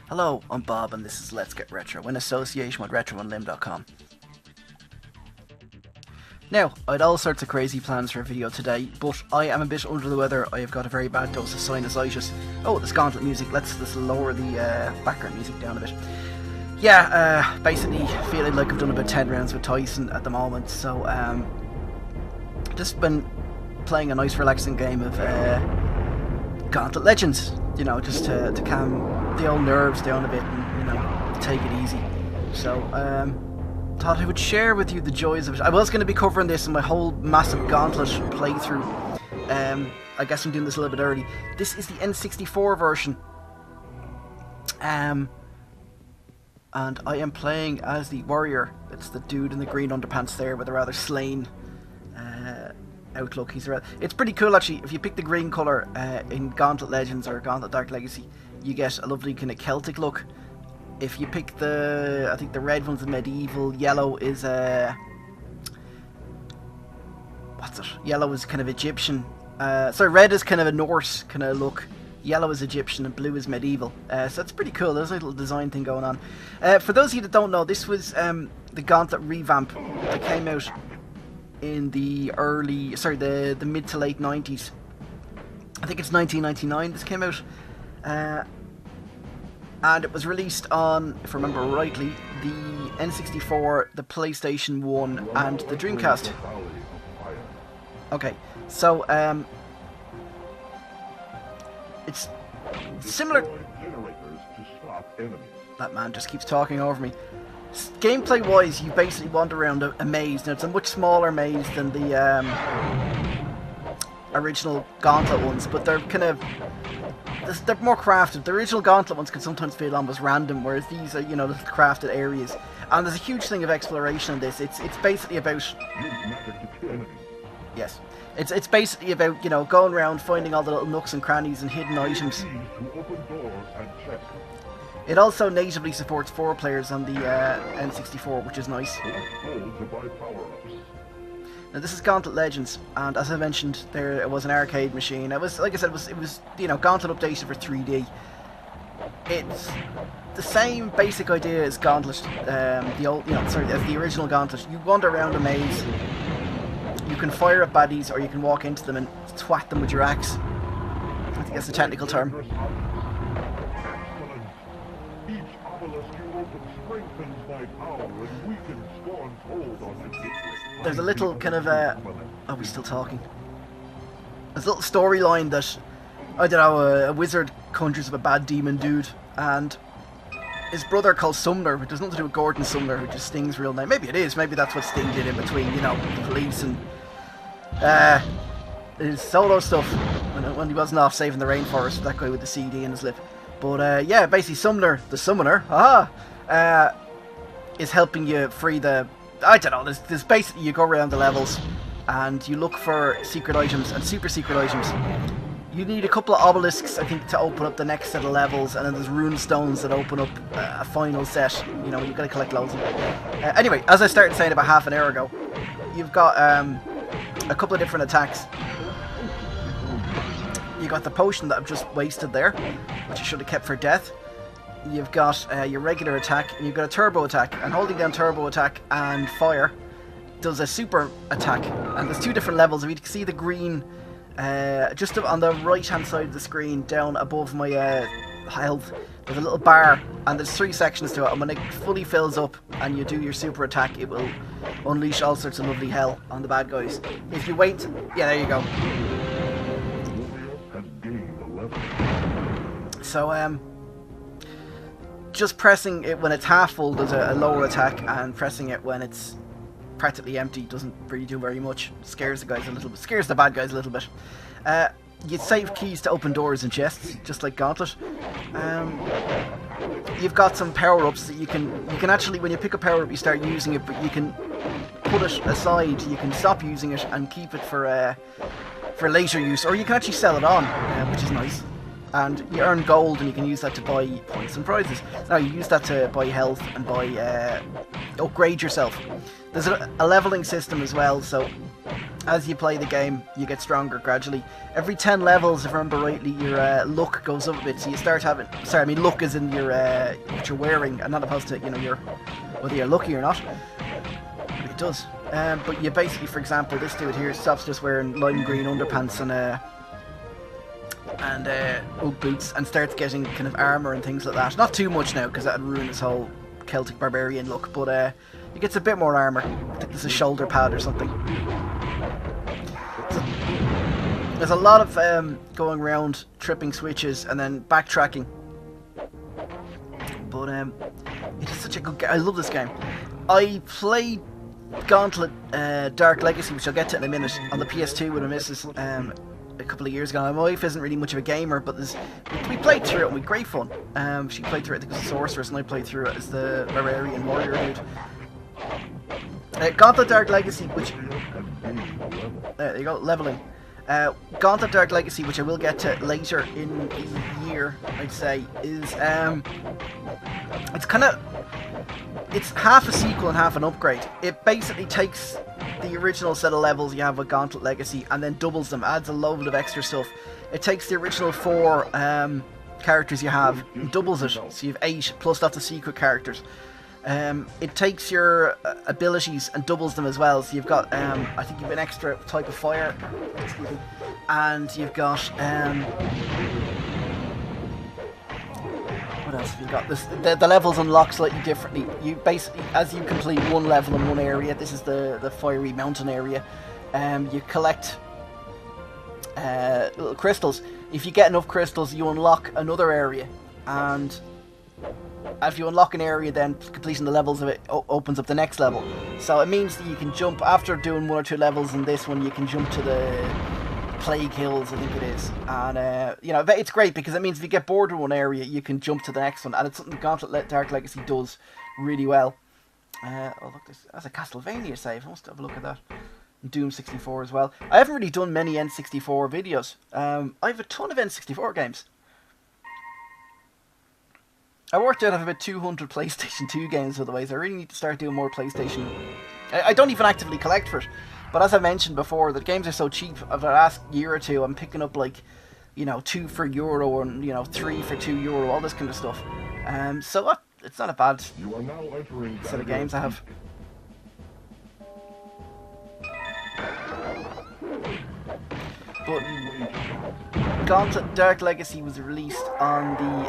Hello, I'm Bob and this is Let's Get Retro in association with RetroOnLim.com. Now, I had all sorts of crazy plans for a video today, but I am a bit under the weather. I have got a very bad dose of sinusitis. Oh, there's Gauntlet music. Let's lower the background music down a bit. Yeah, basically feeling like I've done about 10 rounds with Tyson at the moment, so just been playing a nice relaxing game of Gauntlet Legends, you know, just to calm the old nerves down a bit and, you know, take it easy. So, thought I would share with you the joys of it. I was going to be covering this in my whole massive Gauntlet playthrough. I guess I'm doing this a little bit early. This is the N64 version. And I am playing as the warrior. It's the dude in the green underpants there with a rather slain outlook. It's pretty cool actually. If you pick the green colour in Gauntlet Legends or Gauntlet Dark Legacy, you get a lovely kind of Celtic look. If you pick I think the red one's a medieval, yellow is yellow is kind of Egyptian. Sorry, red is kind of a Norse kind of look. Yellow is Egyptian and blue is medieval. So it's pretty cool. There's a little design thing going on. For those of you that don't know, this was the Gauntlet revamp that came out in the mid to late 90s. I think it's 1999 this came out. And it was released on, if I remember rightly, the N64, the PlayStation 1 and the Dreamcast. Okay, so it's similar. That man just keeps talking over me. Gameplay wise, you basically wander around a maze. Now it's a much smaller maze than the original Gauntlet ones, but they're kind of, they're more crafted. The original Gauntlet ones can sometimes feel almost random, whereas these are, you know, little crafted areas. And there's a huge thing of exploration in this. It's basically about, yes, it's basically about, you know, going around finding all the little nooks and crannies and hidden items. It also natively supports 4 players on the N64, which is nice. Now this is Gauntlet Legends, and as I mentioned, it was an arcade machine. It was, like I said, it was you know, Gauntlet updated for 3D. It's the same basic idea as Gauntlet, as the original Gauntlet. You wander around a maze. You can fire at baddies, or you can walk into them and twat them with your axe. I think that's the technical term. There's a little kind of are we still talking? There's a little storyline that, I don't know, a wizard conjures up a bad demon dude, and his brother called Sumner, which has nothing to do with Gordon Sumner, which is Sting's real name. Maybe it is, maybe that's what Sting did in between, you know, the police and his solo stuff when he wasn't off saving the rainforest, that guy with the CD in his lip. But yeah, basically Sumner, the summoner, is helping you free the, I don't know, there's basically, you go around the levels and you look for secret items and super secret items. You need a couple of obelisks, I think, to open up the next set of levels, and then there's rune stones that open up a final set. You know, you've got to collect loads of them. Anyway, as I started saying about half an hour ago, you've got a couple of different attacks. You got the potion that I've just wasted there, which I should have kept for death. You've got your regular attack, and you've got a turbo attack, and holding down turbo attack and fire does a super attack. And there's 2 different levels. If you can see the green just on the right hand side of the screen, down above my health, there's a little bar, and there's 3 sections to it, and when it fully fills up and you do your super attack, it will unleash all sorts of lovely hell on the bad guys. If you wait, yeah, there you go. So just pressing it when it's half full does a lower attack, and pressing it when it's practically empty doesn't really do very much. Scares the guys a little bit, scares the bad guys a little bit. You save keys to open doors and chests, just like Gauntlet. You've got some power-ups that you can actually, when you pick a power-up, you start using it, but you can put it aside. You can stop using it and keep it for later use, or you can actually sell it on, which is nice. And you earn gold, and you can use that to buy points and prizes. Now you use that to buy health and buy upgrade yourself. There's a leveling system as well, so as you play the game, you get stronger gradually. Every 10 levels, if I remember rightly, your luck goes up a bit. So you start having, sorry, I mean luck is in your what you're wearing, and not opposed to your whether you're lucky or not. But it does. But you basically, for example, this dude here stops just wearing lime green underpants and Ugg boots and starts getting kind of armor and things like that. Not too much now because that would ruin his whole Celtic barbarian look, but he gets a bit more armor. I think there's a shoulder pad or something. So, there's a lot of going around, tripping switches and then backtracking. But it is such a good game. I love this game. I played Gauntlet Dark Legacy, which I'll get to in a minute, on the PS2 with a missus a couple of years ago. My wife isn't really much of a gamer, but we played through it and we had great fun. She played through it, I think it was the Sorceress, and I played through it as the Barbarian Warrior dude. Gauntlet Dark Legacy, which... there you go, leveling. Gauntlet Dark Legacy, which I will get to later in the year, I'd say, is... it's kind of... It's half a sequel and half an upgrade. It basically takes the original set of levels you have with Gauntlet Legacy and then doubles them, adds a load of extra stuff. It takes the original 4 characters you have and doubles it, so you have 8 plus lots of secret characters. It takes your abilities and doubles them as well, so you've got, I think you've an extra type of fire, excuse me, and you've got, what else have you got? The levels unlock slightly differently. You basically, as you complete one level in one area, this is the fiery mountain area, you collect little crystals. If you get enough crystals, you unlock another area, and if you unlock an area, then completing the levels of it opens up the next level. So it means that you can jump, after doing 1 or 2 levels in this one, you can jump to the Plague Hills, I think it is. And, you know, it's great because it means if you get bored in one area, you can jump to the next one. And it's something Gauntlet Dark Legacy does really well. Oh, look, that's a Castlevania save. I must have a look at that. And Doom 64 as well. I haven't really done many N64 videos. I have a ton of N64 games. I worked out I have about 200 PlayStation 2 games otherwise. I really need to start doing more PlayStation. I don't even actively collect for it. But as I mentioned before, the games are so cheap. Over the last year or two, I'm picking up like, you know, 2 for €1 and, you know, 3 for €2, all this kind of stuff. So it's not a bad set of games I have. But Gauntlet Dark Legacy was released on the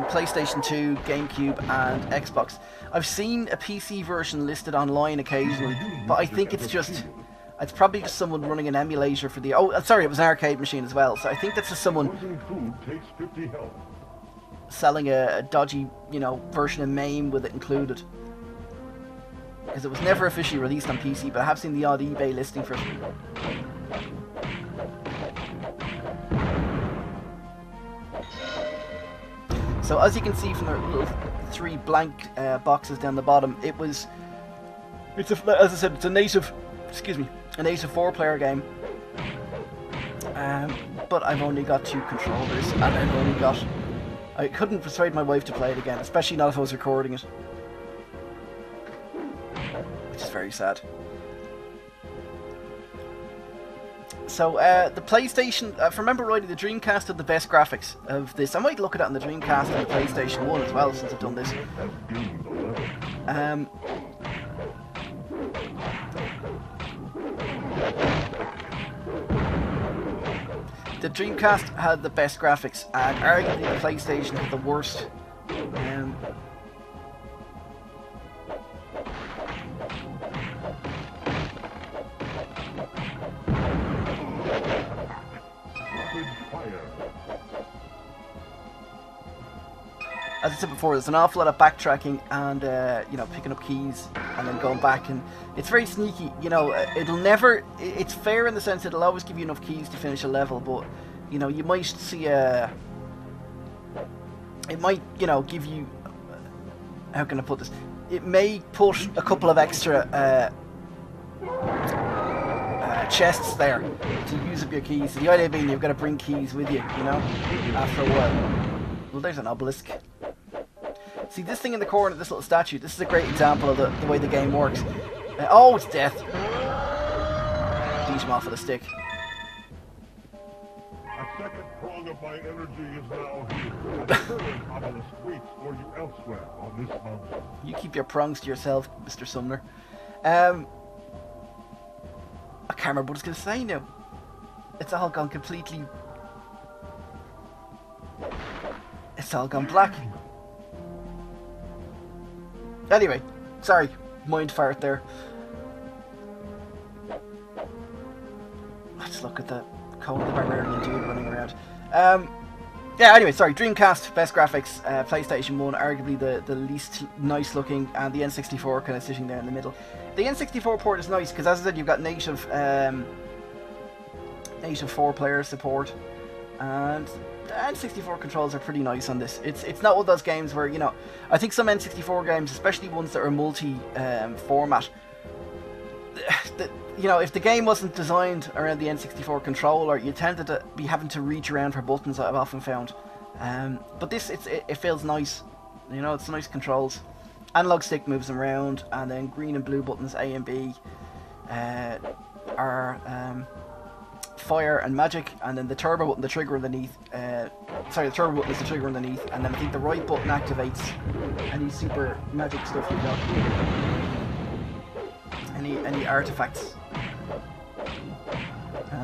PlayStation 2, GameCube and Xbox. I've seen a PC version listed online occasionally, but I think it's probably just someone running an emulator for the... Oh, sorry, it was an arcade machine as well, so I think that's just someone selling a dodgy, you know, version of MAME with it included. Because it was never officially released on PC, but I have seen the odd eBay listing for it. So as you can see from the little 3 blank boxes down the bottom, as I said, it's a native, a native 4-player game. But I've only got 2 controllers, and I couldn't persuade my wife to play it again, especially not if I was recording it. Which is very sad. So, the PlayStation, if I remember rightly, the Dreamcast had the best graphics of this. I might look at it on the Dreamcast and the PlayStation 1 as well, since I've done this. The Dreamcast had the best graphics, and arguably the PlayStation had the worst. As I said before, there's an awful lot of backtracking and, you know, picking up keys and then going back, and it's very sneaky, you know, it's fair in the sense that it'll always give you enough keys to finish a level, but, you know, you might see it might, you know, give you, how can I put this, it may put a couple of extra, chests there to use up your keys. So the idea being you've got to bring keys with you, you know, after a while. Well, there's an obelisk. See this thing in the corner, this little statue, this is a great example of the way the game works. Oh, it's death. beat him off with a stick. A second prong of my energy is now here. A third obelisk waits for you elsewhere on this mountain. You keep your prongs to yourself, Mr. Sumner. I can't remember what I was going to say now. It's all gone completely... It's all gone black. Anyway, sorry, mind fart there. Let's look at the Conan the Barbarian dude running around. Yeah, anyway, sorry, Dreamcast, best graphics, PlayStation 1, arguably the least nice looking, and the N64 kind of sitting there in the middle. The N64 port is nice, because as I said, you've got native 4-player support, and the N64 controls are pretty nice on this. It's not one of those games where, you know, I think some N64 games, especially ones that are multi-format, you know, if the game wasn't designed around the N64 controller, you tended to be having to reach around for buttons, I've often found. But this, it feels nice. You know, it's nice controls. Analog stick moves them around, and then green and blue buttons, A and B, are fire and magic, and then the turbo button, the trigger underneath. Sorry, the turbo button is the trigger underneath, and then I think the right button activates any super magic stuff you got. Any artifacts.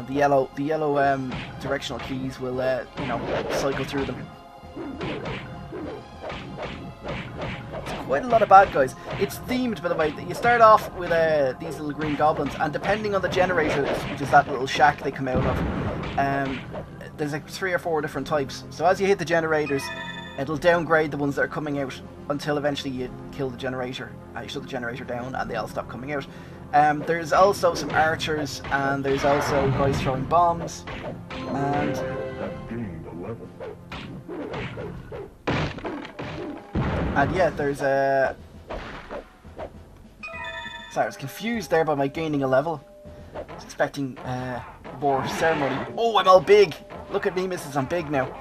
The yellow directional keys will, you know, cycle through them. It's quite a lot of bad guys. It's themed, by the way. You start off with these little green goblins, and depending on the generator, which is that little shack they come out of, there's like 3 or 4 different types. So as you hit the generators, it'll downgrade the ones that are coming out until eventually you kill the generator. You shut the generator down, and they all stop coming out. There's also some archers, and there's also guys throwing bombs, and yeah, there's a... Sorry, I was confused there by my gaining a level. I was expecting more ceremony. Oh, I'm all big! Look at me, missus, I'm big now.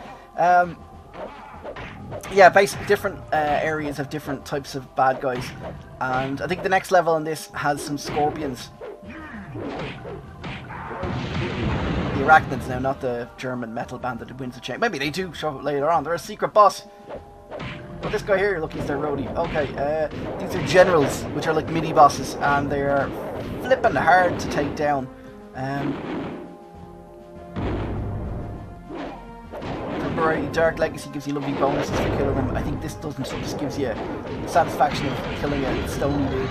Yeah, basically different areas have different types of bad guys, and I think the next level in this has some scorpions. The Arachnids now, not the German metal band that wins the chain. Maybe they do show up later on. They're a secret boss. But this guy here, look, he's their roadie. Okay, these are generals, which are like mini bosses, and they're flipping hard to take down. Dark Legacy gives you lovely bonuses for killing them. I think this doesn't. It just gives you the satisfaction of killing a stony dude.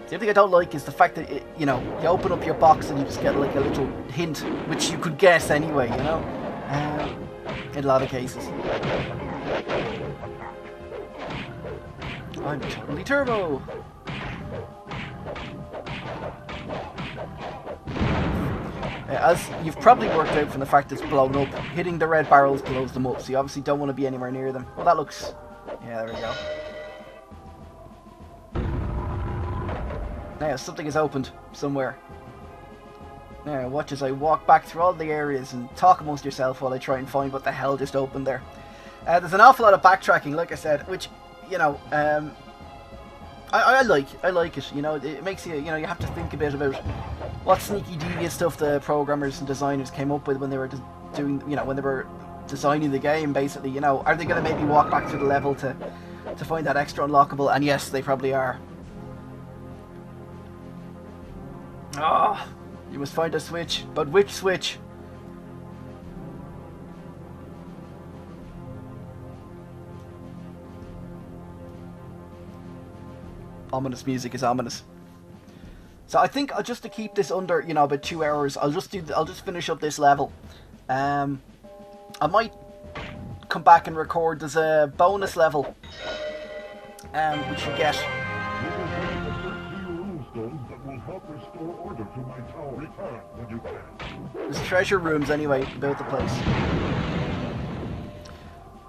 The other thing I don't like is the fact that you know, you open up your box and you just get like a little hint, which you could guess anyway. You know, in a lot of cases. I'm totally turbo. As you've probably worked out from the fact it's blown up, hitting the red barrels blows them up, so you obviously don't want to be anywhere near them. Well, that looks... Yeah, there we go. Now, something is opened somewhere. Now, watch as I walk back through all the areas and talk amongst yourself while I try and find what the hell just opened there. There's an awful lot of backtracking, like I said, which, you know, I like it, you know, it makes you, you know, you have to think a bit about what sneaky devious stuff the programmers and designers came up with when they were doing, you know, when they were designing the game, basically, you know, are they going to maybe walk back through the level to find that extra unlockable? And yes, they probably are. Ah, you must find a switch, but which switch? Ominous music is ominous. So I think just to keep this under, you know, about 2 hours, I'll just finish up this level. I might come back and record. There's a bonus level, which you get. There's treasure rooms anyway about the place.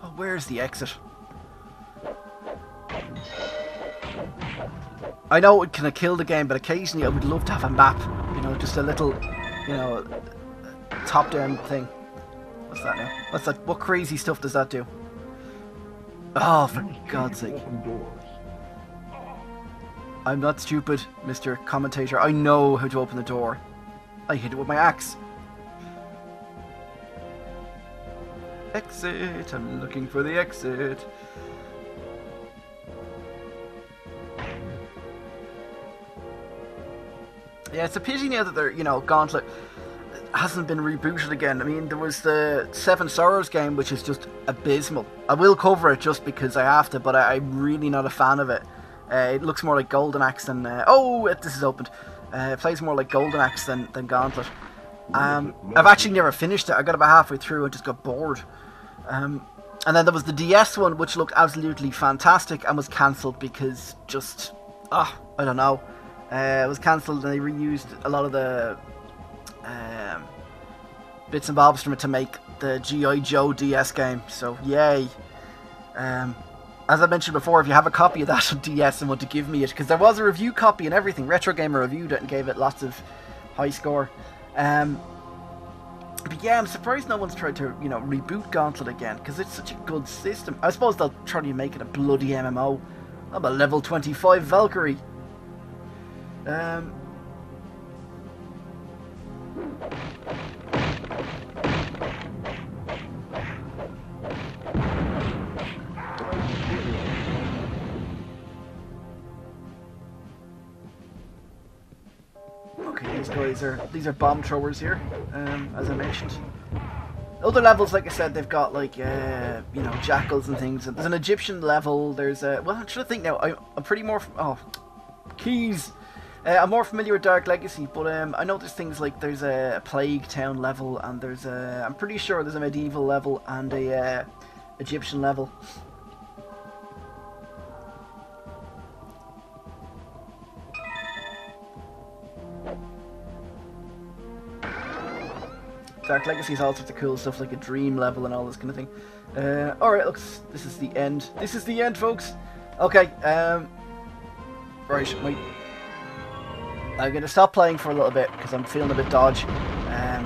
Oh, where's the exit? I know it kind of kill the game, but occasionally I would love to have a map, you know, just a little, you know, top-down thing. What's that now? What's that? What crazy stuff does that do? Oh, for Use God's key to sake. open doors. I'm not stupid, Mr. Commentator. I know how to open the door. I hit it with my axe. Exit. I'm looking for the exit. Yeah, it's a pity now that they're, you know, Gauntlet hasn't been rebooted again. I mean, there was the Seven Sorrows game, which is just abysmal. I will cover it just because I have to, but I'm really not a fan of it. It looks more like Golden Axe than... this is opened. It plays more like Golden Axe than Gauntlet. I've actually never finished it. I got about halfway through and just got bored. And then there was the DS one, which looked absolutely fantastic and was cancelled because just... I don't know. It was cancelled and they reused a lot of the bits and bobs from it to make the G.I. Joe DS game. So, yay. As I mentioned before, if you have a copy of that on DS and want to give me it, because there was a review copy and everything. Retro Gamer reviewed it and gave it lots of high score. But yeah, I'm surprised no one's tried to, you know, reboot Gauntlet again, because it's such a good system. I suppose they'll try to make it a bloody MMO. I'm a level 25 Valkyrie. Okay, these are bomb throwers here, as I mentioned. Other levels, like I said, they've got like you know, jackals and things. There's an Egyptian level. There's a I'm trying to think now. I'm pretty more keys. I'm more familiar with Dark Legacy, but I know there's things like there's a Plague Town level, and there's a I'm pretty sure there's a medieval level and a Egyptian level. Dark Legacy has all sorts of cool stuff like a dream level and all this kind of thing. Alright, looks, this is the end. This is the end, folks. Okay, right, wait. I'm going to stop playing for a little bit because I'm feeling a bit dodge.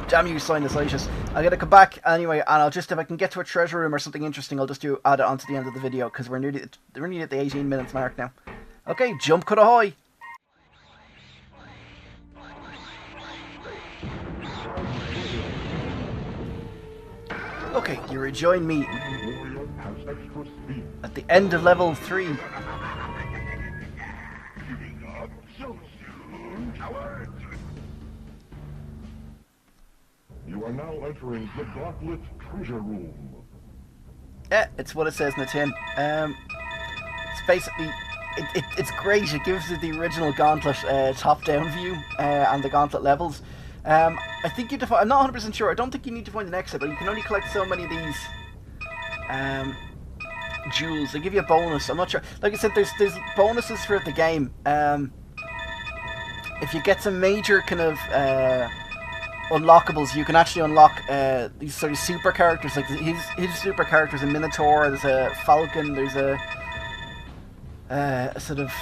Damn you, sinusitis. I'm going to come back anyway, and I'll just, if I can get to a treasure room or something interesting, I'll just add it on to the end of the video because we're nearly at the 18 minutes mark now. Okay, jump cut ahoy! Okay, you rejoin me at the end of level 3. You are now entering the Gauntlet treasure room. Yeah, it's what it says in the tin. It's basically, it's great. It gives you the original Gauntlet top-down view and the Gauntlet levels. I think you I'm not 100% sure. I don't think you need to find an exit, but you can only collect so many of these jewels. They give you a bonus. I'm not sure. Like I said, there's bonuses throughout the game. If you get some major kind of unlockables, you can actually unlock these sort of super characters. Like his super character is a Minotaur. There's a Falcon. There's a sort of,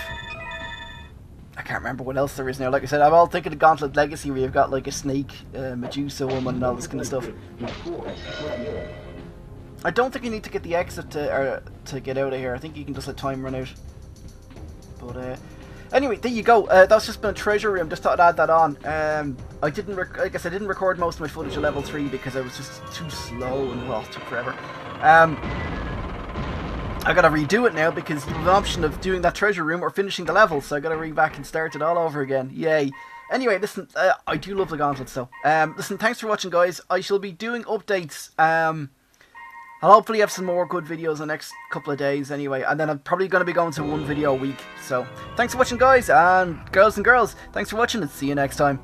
I can't remember what else there is now. Like I said, I'm all thinking of Gauntlet Legacy where you've got like a snake, Medusa woman and all this kind of stuff. I don't think you need to get the exit to get out of here. I think you can just let time run out. But anyway, there you go. That's just been a treasure room. Just thought I'd add that on. I didn't record most of my footage at level 3 because I was just too slow and well, it took forever. I gotta redo it now because you have an option of doing that treasure room or finishing the level, so I gotta ring back and start it all over again. Yay. Anyway, listen, I do love the Gauntlet, so. Listen, thanks for watching, guys. I shall be doing updates. I'll hopefully have some more good videos in the next couple of days anyway, and then I'm probably going to be going to one video a week. So, thanks for watching, guys, and girls, thanks for watching, and see you next time.